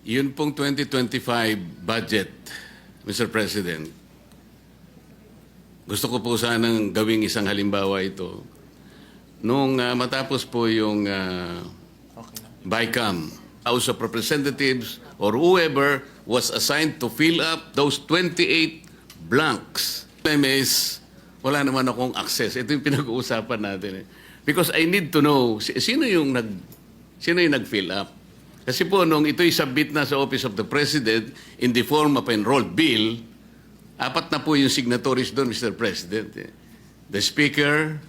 Yun pong 2025 budget, Mr. President, gusto ko po sanang gawing isang halimbawa ito. Nung matapos po yung Bicam, House of Representatives, or whoever was assigned to fill up those 28 blanks. MS, wala naman akong access. Ito yung pinag-uusapan natin. Because I need to know, sino yung nag-fill up? Kasi po, nung ito'y submit na sa Office of the President in the form of enrolled bill, apat na po yung signatories doon, Mr. President. The Speaker,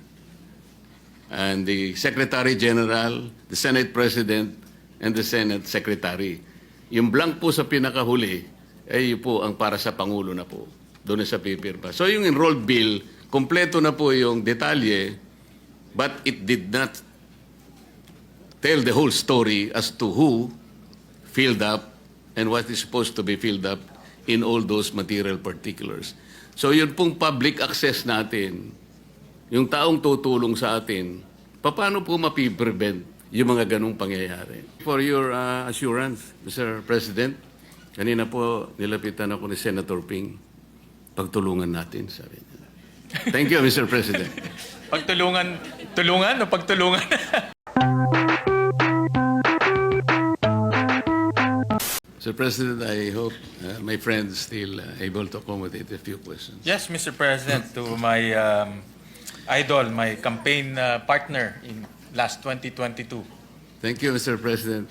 and the Secretary General, the Senate President, and the Senate Secretary. Yung blank po sa pinakahuli, ay po ang para sa Pangulo na po. Doon sa pipirma. So yung enrolled bill, kompleto na po yung detalye, but it did not tell the whole story as to who filled up and what is supposed to be filled up in all those material particulars. So yun pong public access natin, yung taong tutulong sa atin, paano po mapiprevent yung mga ganong pangyayari? For your assurance, Mr. President, kanina po nilapitan ako ni Senator Ping, pagtulungan natin, sabi niya. Thank you, Mr. President. Tulungan o pagtulungan? Mr. President, I hope my friends still able to accommodate a few questions. Yes, Mr. President, to my idol, my campaign partner in last 2022. Thank you, Mr. President.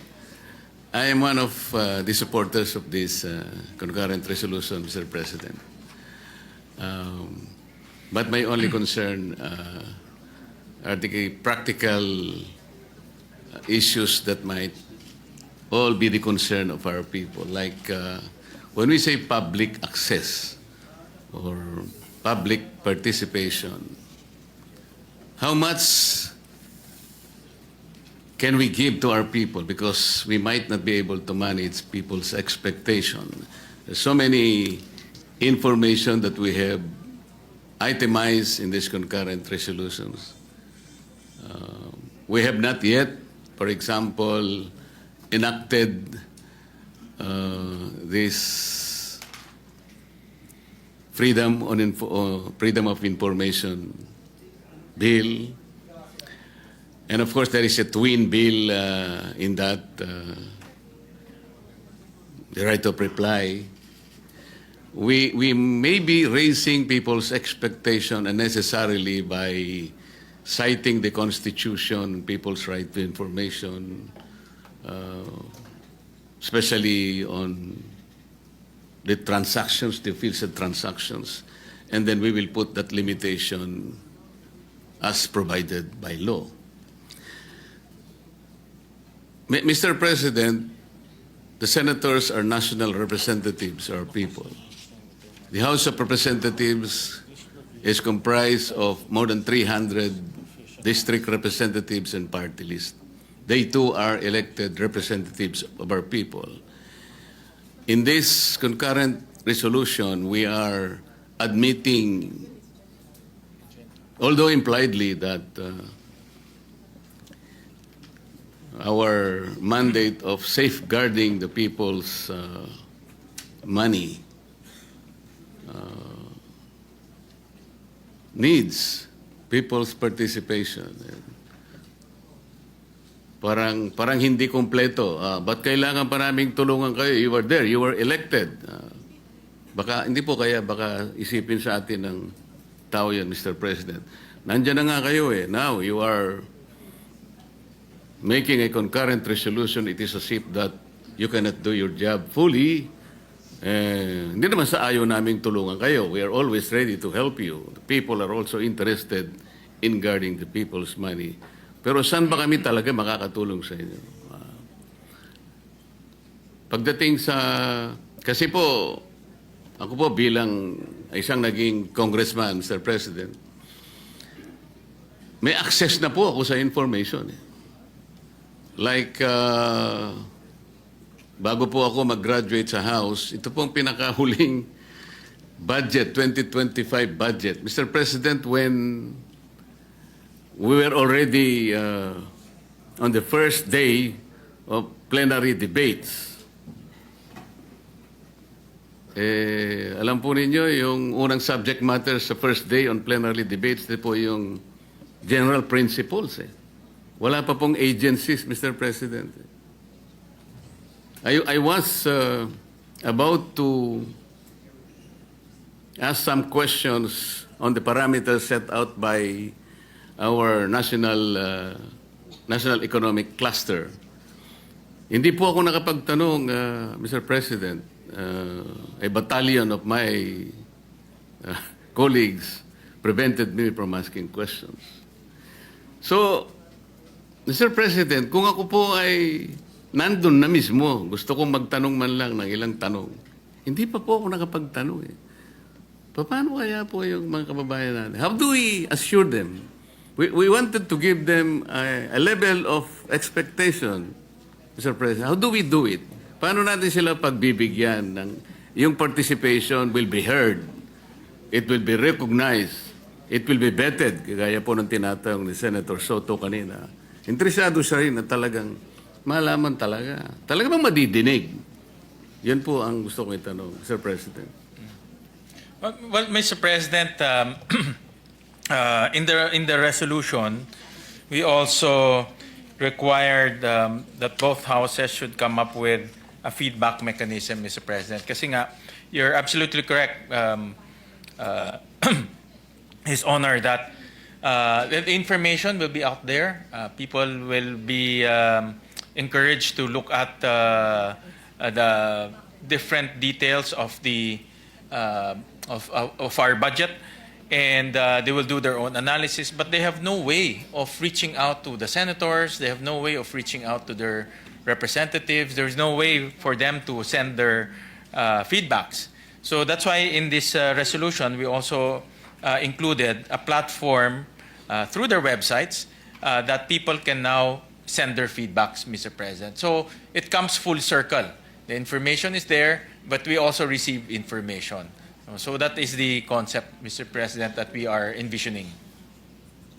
I am one of the supporters of this concurrent resolution, Mr. President. But my only concern are the practical issues that might all be the concern of our people. Like when we say public access or public participation, how much can we give to our people? Because we might not be able to manage people's expectation. There's so many information that we have itemized in these concurrent resolutions. We have not yet, for example, enacted this freedom of information bill, and of course there is a twin bill in that, the right of reply. We may be raising people's expectation unnecessarily by citing the Constitution, people's right to information, especially on the transactions, the fields of transactions, and then we will put that limitation as provided by law. Mr. President, the senators are national representatives, our people. The House of Representatives is comprised of more than 300 district representatives and party lists. They too are elected representatives of our people. In this concurrent resolution, we are admitting, although impliedly, that our mandate of safeguarding the people's money needs people's participation. Parang hindi kompleto. Ba't kailangan pa naming tulungan kayo? You were there, you were elected. Baka isipin sa atin ng tao yan, Mr. President. Nandiyan na nga kayo eh. Now you are making a concurrent resolution. It is as if that you cannot do your job fully. Hindi naman sa ayaw naming tulungan kayo. We are always ready to help you. The people are also interested in guarding the people's money. Pero saan ba kami talaga makakatulong sa inyo? Pagdating sa... Kasi po, ako po bilang isang naging congressman, Mr. President, may access na po ako sa information. Like, bago po ako mag-graduate sa House, ito pong pinakahuling budget, 2025 budget. Mr. President, when we were already on the first day of plenary debates, Alam po ninyo, yung unang subject matter sa first day on plenary debates, ito po yung general principles. Wala pa pong agencies, Mr. President. I was about to ask some questions on the parameters set out by our national economic cluster. Hindi po ako nakapagtanong, Mr. President. A battalion of my colleagues prevented me from asking questions. So, Mr. President, kung ako po ay nandun na mismo, gusto kong magtanong man lang ng ilang tanong, hindi pa po ako nakapagtanong eh. Paano kaya po yung mga kababayan natin? How do we assure them? We wanted to give them a level of expectation, Mr. President. How do we do it? Paano natin sila pagbibigyan ng yung participation will be heard, it will be recognized, it will be vetted, kagaya po ng tinatawag ni Senator Soto kanina. Interesado siya rin na talagang malaman talaga. Talaga bang madidinig? Yan po ang gusto kong itanong, Mr. President. Well, Mr. President, in the resolution, we also required that both houses should come up with a feedback mechanism, Mr. President. Kasi nga, you're absolutely correct, His Honor, that the information will be out there. People will be encouraged to look at the different details of the of our budget, and they will do their own analysis. But they have no way of reaching out to the senators. They have no way of reaching out to their representatives. There's no way for them to send their feedbacks. So that's why in this resolution, we also included a platform through their websites that people can now send their feedbacks, Mr. President. So it comes full circle. The information is there, but we also receive information. So that is the concept, Mr. President, that we are envisioning.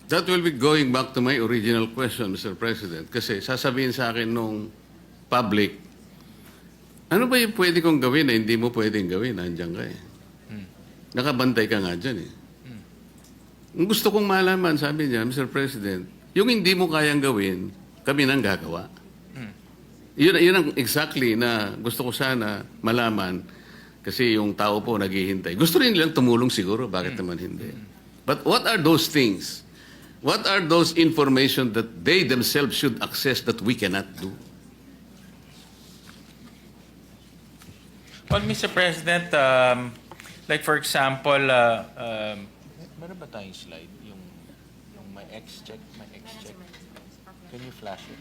That will be going back to my original question, Mr. President. Kasi sasabihin sa akin nung public, ano ba yung pwede kong gawin na hindi mo pwedeng gawin? Nandiyan ka eh. Nakabantay ka nga dyan eh. Ang gusto kong malaman, sabi niya, Mr. President, yung hindi mo kayang gawin, kami nang gagawa. Yun ang exactly na gusto ko sana malaman kasi yung tao po naghihintay. Gusto rin nilang tumulong siguro, bakit naman hindi? But what are those things? What are those information that they themselves should access that we cannot do? Well, Mr. President, like for example, meron ba tayong slide? Yung my X-check? Can you flash it?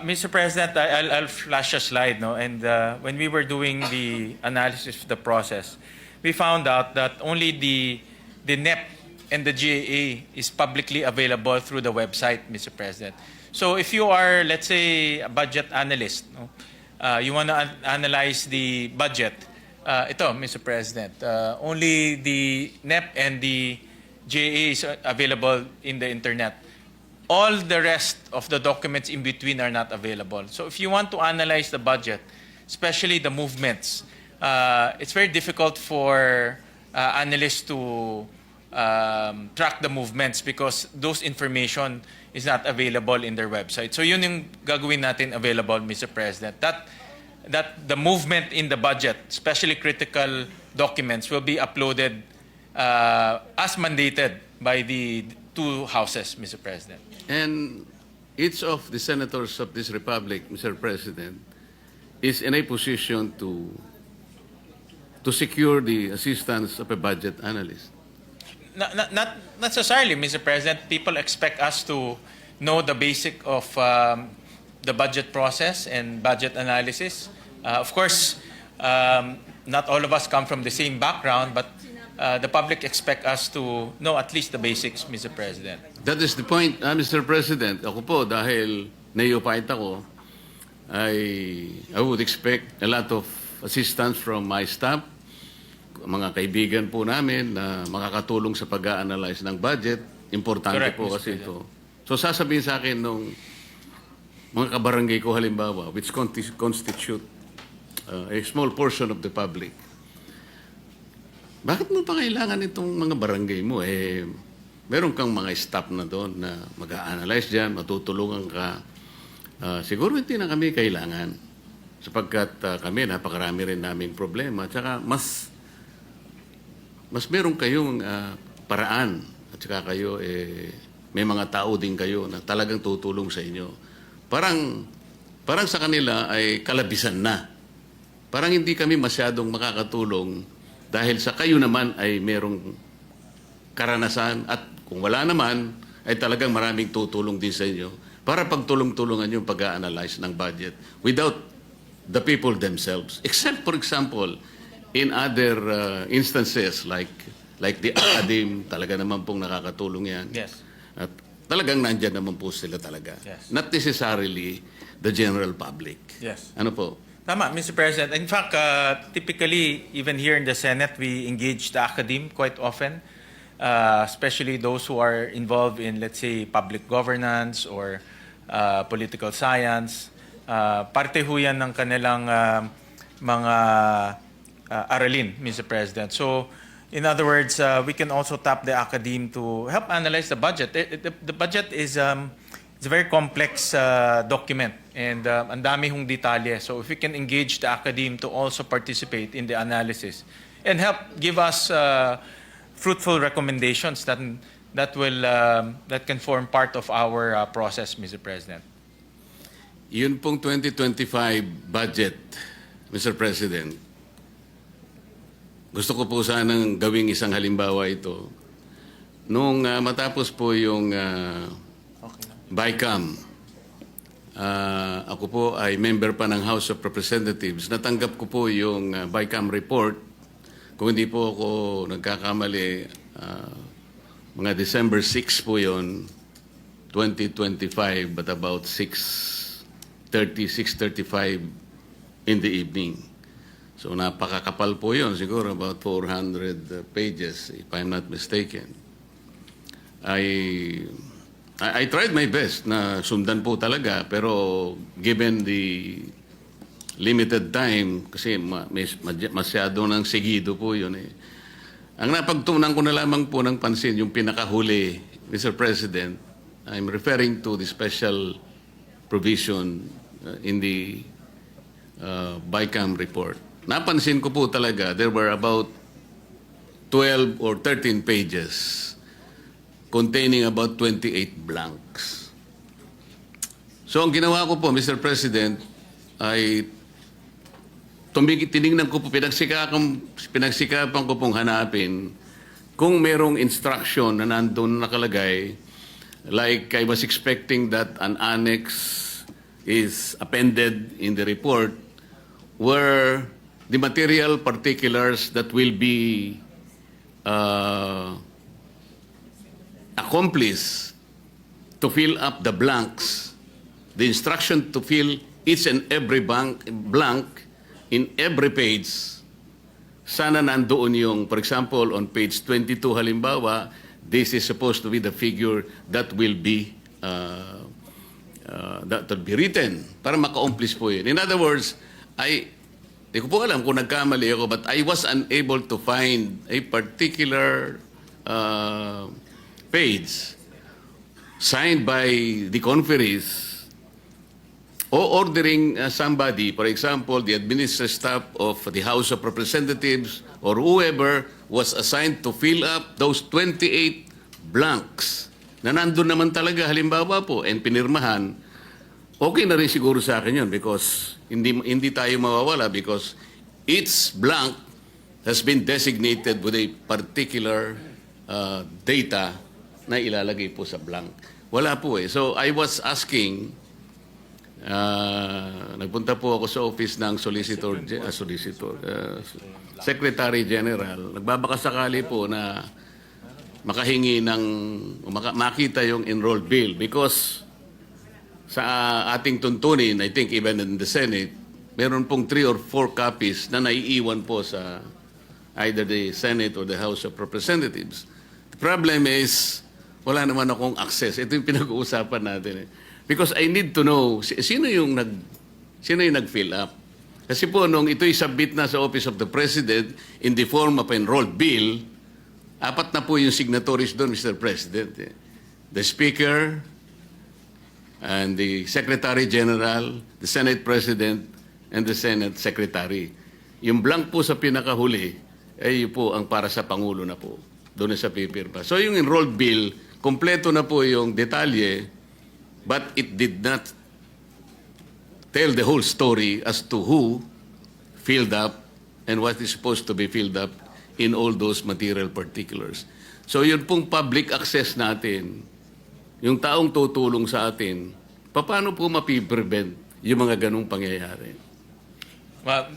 Mr. President, I'll flash a slide, no? And when we were doing the analysis of the process, we found out that only the NEP and the GAA is publicly available through the website, Mr. President. So if you are, let's say, a budget analyst, no? You want to analyze the budget, ito, Mr. President, only the NEP and the GAA is available in the internet. All the rest of the documents in between are not available. So if you want to analyze the budget, especially the movements, it's very difficult for analysts to track the movements because those information is not available in their website. So yun yung gagawin natin available, Mr. President. That the movement in the budget, especially critical documents, will be uploaded as mandated by the two houses, Mr. President. And each of the senators of this republic, Mr. President, is in a position to secure the assistance of a budget analyst. Not necessarily, Mr. President. People expect us to know the basic of the budget process and budget analysis. Of course, not all of us come from the same background, but the public expect us to know at least the basics, Mr. President. That is the point, Mr. President. Ako po, dahil neophyte ako, I would expect a lot of assistance from my staff, mga kaibigan po namin na makakatulong sa pag-a-analyze ng budget. Importante Correct, po Mr. kasi President. ito. So sasabihin sa akin nung mga kabarangay ko halimbawa, which constitute a small portion of the public, bakit mo pa kailangan itong mga barangay mo? Meron kang mga staff na doon na mag-a-analyze dyan, matutulungan ka. Siguro hindi na kami kailangan sapagkat kami napakarami rin naming problema. Tsaka mas meron kayong paraan at saka kayo may mga tao din kayo na talagang tutulong sa inyo. Parang sa kanila ay kalabisan na. Parang hindi kami masyadong makakatulong dahil sa kayo naman ay merong karanasan at kung wala naman ay talagang maraming tutulong din sa inyo para pagtulong-tulungan yung pag-a-analyze ng budget without the people themselves. Except, for example, in other instances like the academe, talaga naman pong nakakatulong yan. Yes. At talagang nandyan naman po sila talaga. Yes. Not necessarily the general public. Yes. Ano po? Tama, Mr. President. In fact, typically, even here in the Senate, we engage the academe quite often, especially those who are involved in, let's say, public governance or political science. Parte ho yan ng kanilang mga aralin, Mr. President. So, in other words, we can also tap the academe to help analyze the budget. The budget is it's a very complex document and ang dami hong detalye. So if we can engage the academe to also participate in the analysis and help give us fruitful recommendations that can form part of our process, Mr. President. Yun pong 2025 budget, Mr. President, gusto ko po sanang gawing isang halimbawa ito. Nung matapos po yung Bicam, ako po ay member pa ng House of Representatives. Natanggap ko po yung Bicam report. Kung hindi po ako nagkakamali, mga December 6 po yun, 2025, but about 6:35 in the evening. So napakakapal po yun, siguro about 400 pages, if I'm not mistaken. I tried my best na sundan po talaga, pero given the limited time, kasi masyado nang sigido po yun eh. Ang napagtunan ko na lamang po ng pansin, yung pinakahuli, Mr. President, I'm referring to the special provision in the Bicam report. Napansin ko po talaga, there were about 12 or 13 pages containing about 28 blanks. So ang ginawa ko po, Mr. President, ay tinignan ko po, pinagsikapan ko pong hanapin kung merong instruction na nandun nakalagay, like I was expecting that an annex is appended in the report where the material particulars that will be accomplished to fill up the blanks, the instruction to fill each and every blank in every page, sana nandoon yung, for example, on page 22 halimbawa, this is supposed to be the figure that will be written para maka-accomplish po yun. In other words, di ko po alam kung nagkamali ako, but I was unable to find a particular page signed by the conferees o ordering somebody, for example, the administrative staff of the House of Representatives or whoever was assigned to fill up those 28 blanks na nandun naman talaga halimbawa po and pinirmahan, okay na rin siguro sa akin yun because hindi tayo mawawala because each blank has been designated with a particular data na ilalagay po sa blank. Wala po eh. So I was asking, nagpunta po ako sa office ng Secretary General. Nagbabakasakali po na makahingi ng, makita yung enrolled bill because sa ating tuntunin, I think even in the Senate, meron pong 3 or 4 copies na naiiwan po sa either the Senate or the House of Representatives. The problem is, wala naman akong access. Ito yung pinag-uusapan natin eh. Because I need to know, sino yung nag-fill up? Kasi po, nung ito'y submit na sa Office of the President in the form of enrolled bill, apat na po yung signatories doon, Mr. President. The Speaker, and the Secretary General, the Senate President, and the Senate Secretary. Yung blank po sa pinakahuli, ay po ang para sa Pangulo na po. Doon na sa pipirma. So yung enrolled bill, kompleto na po yung detalye, but it did not tell the whole story as to who filled up and what is supposed to be filled up in all those material particulars. So yun pong public access natin, yung taong tutulong sa atin, paano po mapiprevent yung mga ganong pangyayari? Well,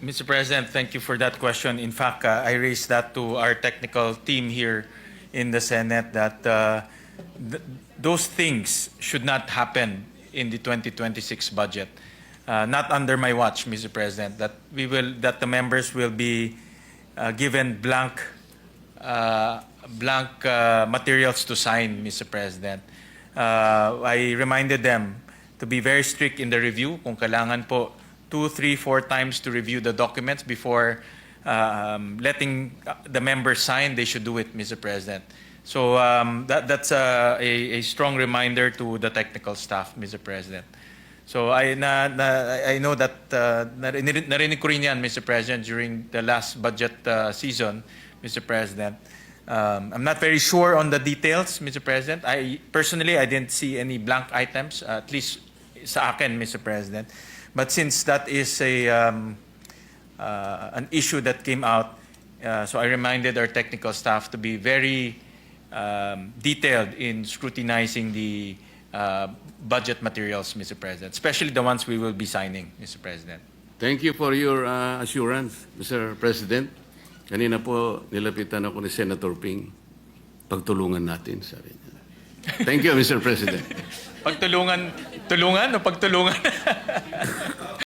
Mr. President, thank you for that question. In fact, I raised that to our technical team here in the Senate that those things should not happen in the 2026 budget. Not under my watch, Mr. President. That the members will be given blank materials to sign, Mr. President. I reminded them to be very strict in the review. Kung kailangan po 2, 3, 4 times to review the documents before letting the members sign, they should do it, Mr. President. So that's a strong reminder to the technical staff, Mr. President. So I know that narinig ko rin yan, Mr. President, during the last budget season, Mr. President. I'm not very sure on the details, Mr. President. Personally, I didn't see any blank items, at least sa akin, Mr. President. But since that is an issue that came out, so I reminded our technical staff to be very detailed in scrutinizing the budget materials, Mr. President, especially the ones we will be signing, Mr. President. Thank you for your assurance, Mr. President. Kanina po, nilapitan ako ni Senator Ping. Pagtulungan natin, sabi niya. Thank you, Mr. President. Tulungan o pagtulungan?